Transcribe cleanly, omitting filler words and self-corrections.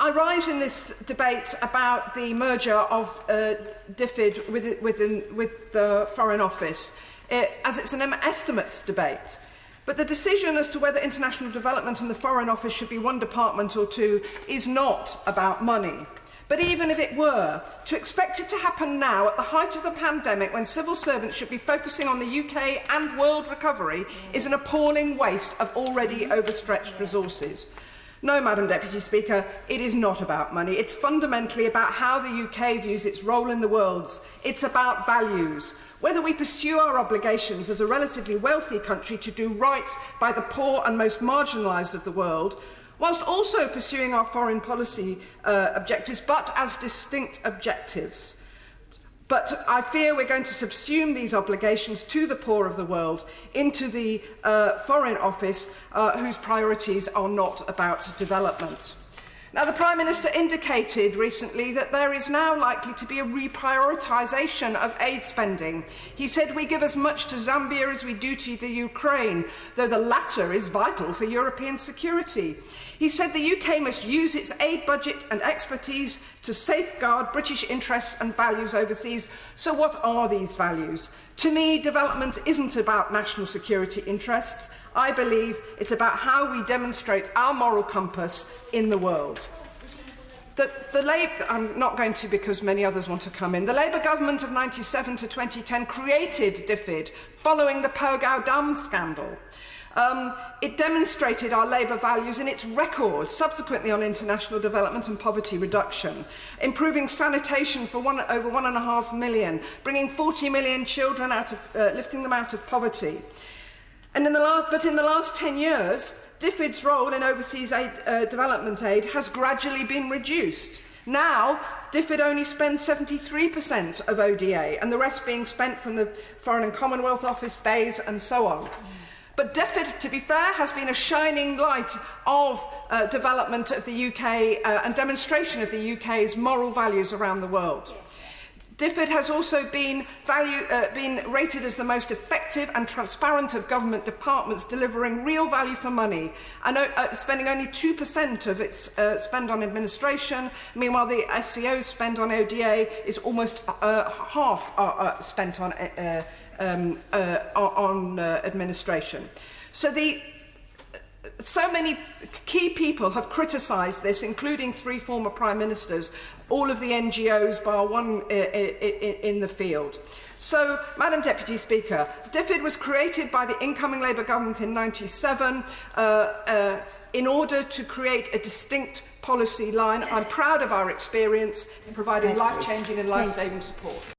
I rise in this debate about the merger of DFID with the Foreign Office, as it's an estimates debate. But the decision as to whether international development and the Foreign Office should be one department or two is not about money. But even if it were, to expect it to happen now at the height of the pandemic, when civil servants should be focusing on the UK and world recovery, is an appalling waste of already overstretched resources. No, Madam Deputy Speaker, it is not about money. It's fundamentally about how the UK views its role in the world. It's about values. Whether we pursue our obligations as a relatively wealthy country to do right by the poor and most marginalised of the world, whilst also pursuing our foreign policy objectives, but as distinct objectives. But I fear we're going to subsume these obligations to the poor of the world into the Foreign Office, whose priorities are not about development. Now, the Prime Minister indicated recently that there is now likely to be a reprioritisation of aid spending. He said we give as much to Zambia as we do to the Ukraine, though the latter is vital for European security. He said the UK must use its aid budget and expertise to safeguard British interests and values overseas. So what are these values? To me, development isn't about national security interests. I believe it's about how we demonstrate our moral compass in the world. I'm not going to because many others want to come in. The Labour government of 1997 to 2010 created DFID following the Pogao Dam scandal. It demonstrated our Labour values in its record subsequently on international development and poverty reduction, improving sanitation for over 1.5 million, bringing 40 million children lifting them out of poverty. And in the last 10 years, DFID's role in overseas development aid has gradually been reduced. Now, DFID only spends 73% of ODA, and the rest being spent from the Foreign and Commonwealth Office, BEIS, and so on. But DFID, to be fair, has been a shining light of development of the UK and demonstration of the UK's moral values around the world. DFID has also been rated as the most effective and transparent of government departments, delivering real value for money, and spending only 2% of its spend on administration. Meanwhile, the FCO's spend on ODA is almost half spent on administration. So many key people have criticised this, including 3 former Prime Ministers, all of the NGOs bar one in the field. So, Madam Deputy Speaker, DFID was created by the incoming Labour government in 1997 in order to create a distinct policy line. I'm proud of our experience in providing life-changing and life-saving support.